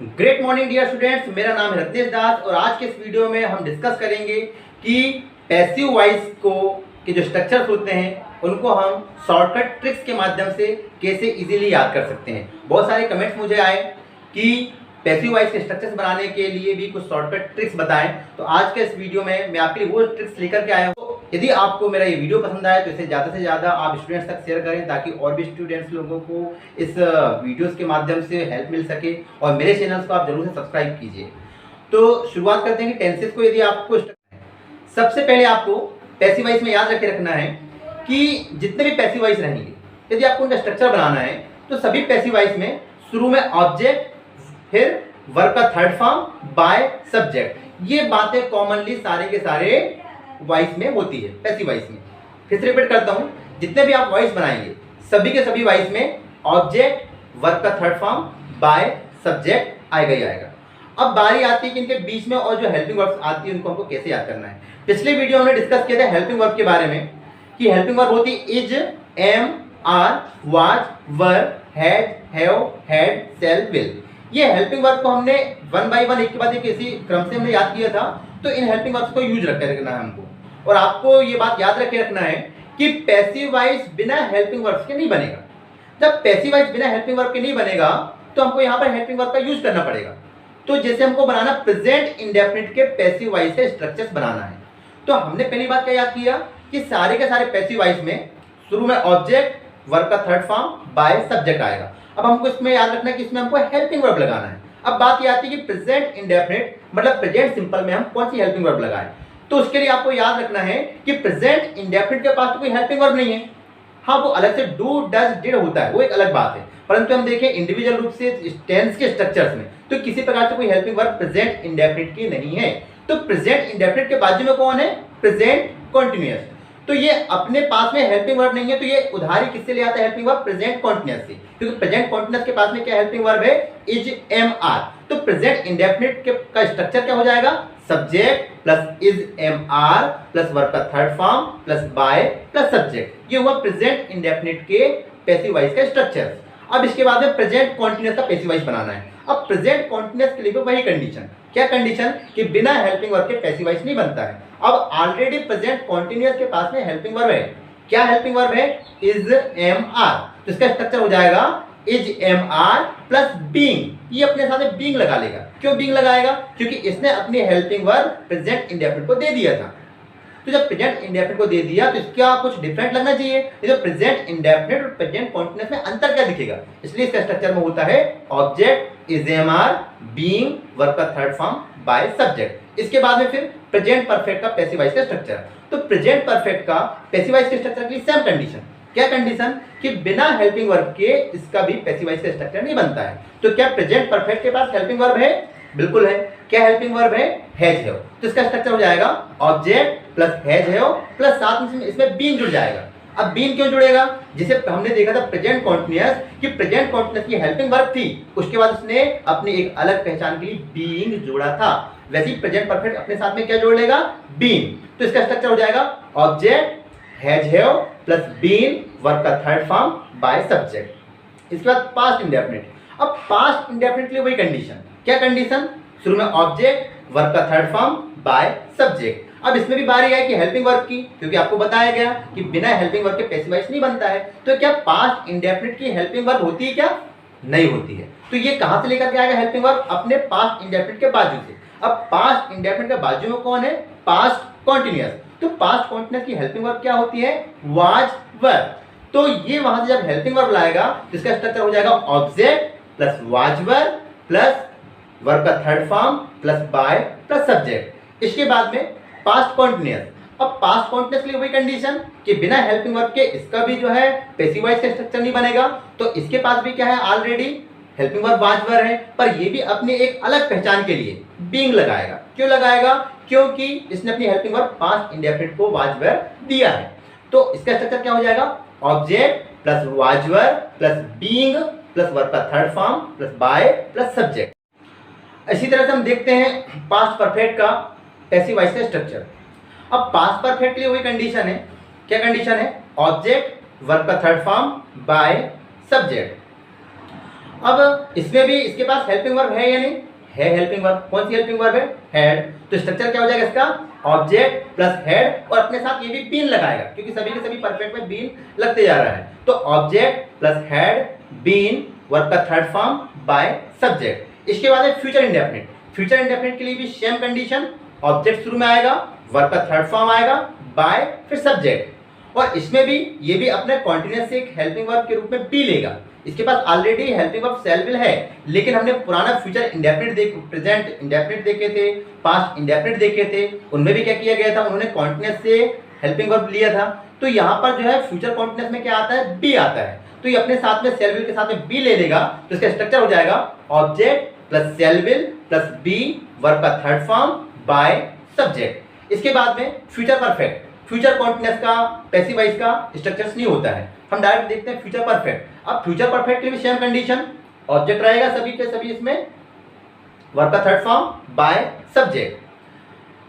Great morning dear students, मेरा नाम है रत्नेश दास और आज के इस वीडियो में हम डिस्कस करेंगे कि पैसिव वॉइस को के जो स्ट्रक्चर्स होते हैं उनको हम शॉर्टकट ट्रिक्स के माध्यम से कैसे इजीली याद कर सकते हैं। बहुत सारे कमेंट्स मुझे आए कि पैसिव वॉइस के स्ट्रक्चर्स बनाने के लिए भी कुछ शॉर्टकट ट्रिक्स बताएं, तो आज के इस वीडियो में मैं आपके लिए वो ट्रिक्स लेकर के आया हूँ। यदि आपको मेरा ये वीडियो पसंद आया तो इसे ज़्यादा से ज़्यादा आप स्टूडेंट्स तक शेयर करें ताकि और भी स्टूडेंट्स लोगों को इस वीडियोस के माध्यम से हेल्प मिल सके और मेरे चैनल्स को आप जरूर से सब्सक्राइब कीजिए। तो शुरुआत करते हैं कि टेंसेस को यदि आपको सबसे पहले आपको पैसिव वॉइस में याद रखे रखना है कि जितने भी पैसिव वॉइस रहेंगे यदि आपको उनका स्ट्रक्चर बनाना है तो सभी पैसिव वॉइस में शुरू में ऑब्जेक्ट, फिर वर्ब का थर्ड फॉर्म, बाय, सब्जेक्ट, ये बातें कॉमनली सारे के सारे वॉइस में होती है पैसिव वॉइस में। फिर से रिपीट करता हूं, जितने भी आप वॉइस बनाएंगे सभी के सभी वॉइस में ऑब्जेक्ट, वर्ब का थर्ड फॉर्म, बाय, सब्जेक्ट आएगा ही आएगा। अब बारी आती है कि इनके बीच में और जो हेल्पिंग वर्ब्स आती है उनको हमको कैसे याद करना है। पिछले वीडियो में हमने डिस्कस किया था हेल्पिंग वर्ब के बारे में कि हेल्पिंग वर्ब होती है is, am, are, was, were, had, have, had, shall, will. ये हेल्पिंग वर्ब को हमने वन बाय वन एक के बाद एक इसी क्रम से हमने याद किया था। तो इन हेल्पिंग वर्ब्स को यूज रखना है हमको, और आपको ये बात याद रखे रखना है कि पैसिव वॉइस बिना हेल्पिंग वर्ब्स के नहीं बनेगा। जब पैसिव वॉइस बिना हेल्पिंग वर्ब के नहीं बनेगा तो हमको यहाँ पर हेल्पिंग वर्ब का यूज करना पड़ेगा। तो जैसे हमको बनाना प्रेजेंट इंडेफिनिट के पैसिव वॉइस से स्ट्रक्चर्स बनाना है, तो हमने पहली बात क्या याद किया कि सारे के सारे पैसिव वॉइस में शुरू में ऑब्जेक्ट, वर्ब का थर्ड फॉर्म, बाय, सब्जेक्ट आएगा। अब हमको इसमें याद रखना है कि इसमें हमको हेल्पिंग वर्ब लगाना है। अब बात ये आती है कि प्रेजेंट इंडेफिनिट मतलब प्रेजेंट सिंपल में हम कौन सी हेल्पिंग वर्ब लगाएं। तो उसके लिए आपको याद रखना है कि प्रेजेंट इंडेफिनिट के पास तो कोई हेल्पिंग वर्ब नहीं है। हाँ, वो अलग से डू, डज, डिड होता है, वो एक अलग बात है, परंतु हम देखें इंडिविजुअल रूप से टेंस के स्ट्रक्चर्स में तो किसी प्रकार से कोई हेल्पिंग वर्ब प्रेजेंट इंडेफिनिट की नहीं है। तो प्रेजेंट इंडेफिनिट के बाजू में कौन है? Present continuous. तो ये अपने पास में हेल्पिंग वर्ब नहीं है, तो ये उधारी किससे ले आता है हेल्पिंग वर्ब? प्रेजेंट कॉन्टिन्यूअस से, क्योंकि प्रेजेंट कॉन्टिन्यूअस के पास में क्या हेल्पिंग वर्ब है? Is, am, are. तो प्रेजेंट इंडेफिनिट का स्ट्रक्चर क्या हो जाएगा? Subject plus is, am, are plus verb का third form plus by plus subject. ये हुआ प्रेजेंट इंडेफिनिट के पैसिव वॉइस का स्ट्रक्चर। अब इसके बाद में प्रेजेंट कॉन्टिन्यूअस का पैसिव वॉइस बनाना है। अब प्रेजेंट कॉन्टिन्यूअस के लिए वही कंडीशन, क्या कंडीशन? कि बिना हेल्पिंग वर्ब के पैसिव वॉइस नहीं बनता है। अब ऑलरेडी प्रेजेंट कॉन्टिन्यूअस के पास में हेल्पिंग वर्ब है। क्या हेल्पिंग वर्ब है? Is, am, are. तो इसका स्ट्रक्चर हो जाएगा is, am, are plus being. ये अपने साथ में बीइंग लगा लेगा। क्यों बीइंग लगाएगा? क्योंकि इसने अपनी हेल्पिंग वर्ब प्रेजेंट इंडेफिनिट को दे दिया था। तो जब प्रेजेंट इंडेफिनिट को दे दिया तो इसका कुछ डिफरेंट लगना चाहिए। तो प्रेजेंट इंडेफिनिट और प्रेजेंट कॉन्टिन्यूअस में अंतर क्या दिखेगा? इसलिए इसका स्ट्रक्चर में होता है object, is, am, are, being, verb का थर्ड फॉर्म, बाय, सब्जेक्ट। इसके बाद में फिर प्रेजेंट परफेक्ट का पैसिव वॉइस का स्ट्रक्चर। तो प्रेजेंट परफेक्ट का पैसिव वॉइस के स्ट्रक्चर के लिए सेम कंडीशन। क्या कंडीशन? कि बिना हेल्पिंग वर्ब के इसका भी पैसिव वॉइस का स्ट्रक्चर नहीं बनता है। तो क्या प्रेजेंट परफेक्ट के पास हेल्पिंग वर्ब है? बिल्कुल है। क्या हेल्पिंग वर्ब है? Has, have. तो इसका स्ट्रक्चर हो जाएगा object plus has, have plus साथ में इसमें बीइंग जुड़ जाएगा। अब बीइंग क्यों जुड़ेगा? जिसे हमने देखा था प्रेजेंट कॉन्टिन्यूअस कि प्रेजेंट कॉन्टिन्यूअस की हेल्पिंग वर्ब थी, उसके बाद उसने अपनी एक अलग पहचान के लिए बीइंग जोड़ा था। वैसे ही प्रेजेंट परफेक्ट अपने साथ में क्या जोड़ लेगा? बीइंग। तो इसका स्ट्रक्चर हो जाएगा object, has, have plus being, verb का थर्ड फॉर्म, बाय, सब्जेक्ट। इसके बाद पास्ट इंडेफिनिट। अब पास्ट इंडेफिनिट के लिए वही कंडीशन। क्या कंडीशन? शुरू में ऑब्जेक्ट, वर्ब का थर्ड फॉर्म, बाय, सब्जेक्ट। अब इसमें भी बारी आई कि हेल्पिंग वर्ब की, क्योंकि आपको बताया गया कि बिना हेल्पिंग वर्ब के पैसिव वॉइस नहीं बनता है। तो क्या पास्ट इंडेफिनिट की हेल्पिंग वर्ब होती है क्या? नहीं होती है। तो ये कहां से लेकर के आएगा हेल्पिंग वर्ब? अपने पास्ट इंडेफिनिट के बाजू से। अब पास्ट इंडेफिनिट के बाजू में कौन है? Past continuous. तो पास्ट कॉन्टिन्यूअस की हेल्पिंग वर्ब क्या होती है? वाज, वर। तो ये वहां से जब हेल्पिंग वर्ब लाएगा तो इसका स्ट्रक्चर हो जाएगा object plus was, were plus verb का third form plus by plus subject. इसके बाद में पास्ट कॉन्टिन्यूअस। अब पास्ट कॉन्टिन्यूअस के लिए वही कंडीशन कि बिना हेल्पिंग वर्ब के इसका भी जो है पैसिव वॉइस का स्ट्रक्चर नहीं बनेगा। तो इसके पास भी क्या है? ऑलरेडी हेल्पिंग वर्ब वाज, वर है, पर ये भी अपनी एक अलग पहचान के लिए बीइंग लगाएगा। क्यों लगाएगा? क्योंकि इसने अपनी हेल्पिंग वर्ब पास्ट इंडेफिनिट को वाज, वर दिया है। तो इसका स्ट्रक्चर क्या हो जाएगा? Object plus was, were plus being plus verb का third form plus by plus subject. इसी तरह से हम देखते हैं पास्ट परफेक्ट का पैसिव वॉइस का स्ट्रक्चर। अब पास्ट परफेक्ट के लिए वही कंडीशन है। क्या कंडीशन है? ऑब्जेक्ट, वर्ब का थर्ड फॉर्म, बाय, सब्जेक्ट। अब इसमें भी इसके पास हेल्पिंग वर्ब है या नहीं है, हेल्पिंग वर्ब। कौन सी हेल्पिंग वर्ब है? हेड। तो स्ट्रक्चर क्या हो जाएगा इसका? ऑब्जेक्ट प्लस हेड, और अपने साथ ये भी बीन लगाएगा क्योंकि सभी के सभी परफेक्ट में बीन लगते जा रहा है। तो object plus had been verb का थर्ड फॉर्म बाय सब्जेक्ट। इसके बाद है फ्यूचर इंडेफिनिट। फ्यूचर इंडेफिनिट के लिए भी सेम कंडीशन, ऑब्जेक्ट शुरू में आएगा, वर्ब का थर्ड फॉर्म आएगा, बाय फिर सब्जेक्ट। और इसमें भी ये भी अपने कॉन्टिन्यूअस से एक हेल्पिंग वर्ब के रूप में बी लेगा। इसके पास already helping verb shall will है, लेकिन हमने पुराना फ्यूचर इंडेफिनिट प्रेजेंट इंडेफिनिट देखे थे, पास्ट इंडेफिनिट देखे थे, उनमें भी क्या किया गया था, उन्होंने कॉन्टिन्यूअस से हेल्पिंग वर्ब लिया था। तो यहाँ पर जो है फ्यूचर कॉन्टिन्यूअस में क्या आता है? बी आता है। तो ये अपने साथ में शैल विल के साथ में बी ले लेगा, तो इसका स्ट्रक्चर हो जाएगा object plus shall will plus be verb का थर्ड फॉर्म बाय सब्जेक्ट। इसके बाद में फ्यूचर परफेक्ट। फ्यूचर कॉन्टिन्यूअस का पैसिव वॉइस का स्ट्रक्चर्स नहीं होता है, हम डायरेक्ट देखते हैं फ्यूचर परफेक्ट। अब फ्यूचर परफेक्ट के लिए सेम कंडीशन, ऑब्जेक्ट रहेगा सभी के सभी, इसमें वर्ब का थर्ड फॉर्म बाय सब्जेक्ट।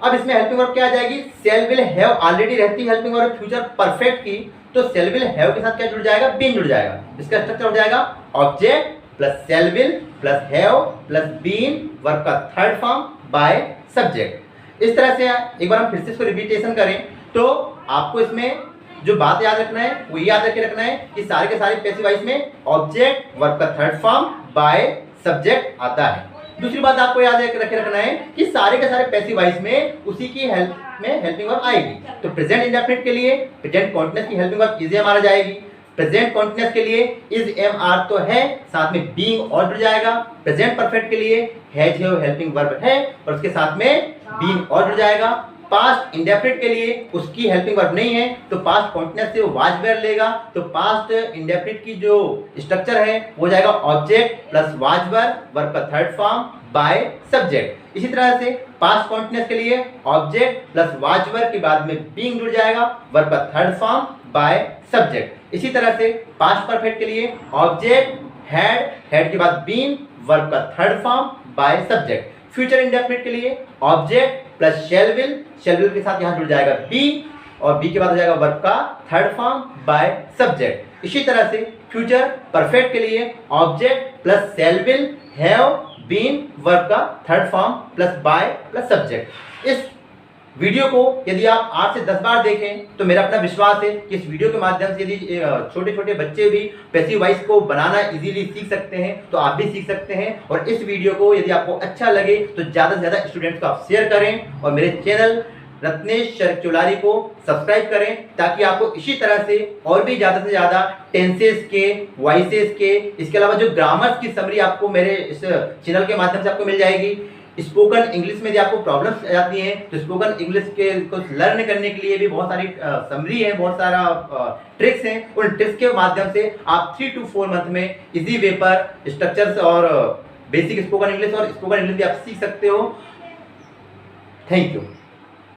अब इसमें हेल्पिंग वर्ब क्या आ जाएगी? शैल विल हैव ऑलरेडी रहती है हेल्पिंग वर्ब फ्यूचर परफेक्ट की, तो शैल विल हैव के साथ क्या जुड़ जाएगा? बीन जुड़ जाएगा। इसका स्ट्रक्चर हो जाएगा object plus shall will plus have plus been verb का थर्ड फॉर्म बाय सब्जेक्ट। इस तरह से एक बार हम फिर से इसको रिपीटेशन करें तो आपको इसमें जो बात याद रखना है वो याद रखे रखना है कि सारे के सारे पैसिव वॉइस में ऑब्जेक्ट वर्ब का थर्ड फॉर्म बाय सब्जेक्ट आता है। दूसरी बात आपको याद रखे रखना है कि सारे के सारे पैसिव वॉइस में उसी की हेल्प में हेल्पिंग वर्ब आएगी। तो प्रेजेंट इंडेफिनिट के लिए प्रेजेंट कॉन्टिन्यूअस की helping verb is am are जाएगी। प्रेजेंट कॉन्टिन्यूअस के लिए इज एम आर तो है, साथ में बीइंग और जुड़ जाएगा। प्रेजेंट परफेक्ट के लिए हैज हैव हेल्पिंग वर्ब है और उसके साथ में बीइंग और जुड़ जाएगा। पास्ट इंडेफिनिट के लिए उसकी हेल्पिंग वर्ब नहीं है, तो पास्ट कॉन्टिन्यूअस से वाज वेयर लेगा। तो पास्ट इंडेफिनिट की जो स्ट्रक्चर है वो जाएगा object plus was were verb का थर्ड फॉर्म बाय सब्जेक्ट। इसी तरह से पास्ट कॉन्टिन्यूअस के लिए ऑब्जेक्ट प्लस वाज वेयर के बाद में बीइंग जुड़ जाएगा, वर्ब का थर्ड फॉर्म बाय सब्जेक्ट। इसी तरह से पास्ट परफेक्ट के लिए ऑब्जेक्ट हैड, हैड के बाद बीन, वर्ब का third form by subject. Future indefinite के लिए ऑब्जेक्ट प्लस शैल विल के साथ यहाँ जुड़ जाएगा बी और बी के बाद हो जाएगा वर्ब का थर्ड फॉर्म बाय सब्जेक्ट। इसी तरह से फ्यूचर परफेक्ट के लिए object plus shall will have been verb का third form plus by plus subject. इस वीडियो को यदि आप 8 से 10 बार देखें तो मेरा अपना विश्वास है कि इस वीडियो के माध्यम से यदि छोटे छोटे बच्चे भी पैसिव वॉइस को बनाना इजीली सीख सकते हैं तो आप भी सीख सकते हैं। और इस वीडियो को यदि आपको अच्छा लगे तो ज़्यादा से ज़्यादा स्टूडेंट्स को आप शेयर करें और मेरे चैनल रत्नेश चौलारी को सब्सक्राइब करें ताकि आपको इसी तरह से और भी ज़्यादा से ज़्यादा टेंसेस के, वॉइसेस के, इसके अलावा जो ग्रामर्स की समरी आपको मेरे इस चैनल के माध्यम से आपको मिल जाएगी। स्पोकन इंग्लिश में यदि आपको प्रॉब्लम्स आती हैं तो स्पोकन इंग्लिश के को लर्न करने के लिए भी बहुत सारी समरी है, बहुत सारा ट्रिक्स हैं। उन ट्रिक्स के माध्यम से आप 3 to 4 मंथ में इजी वे पर स्ट्रक्चर्स और बेसिक स्पोकन इंग्लिश और स्पोकन इंग्लिश भी आप सीख सकते हो। Thank you.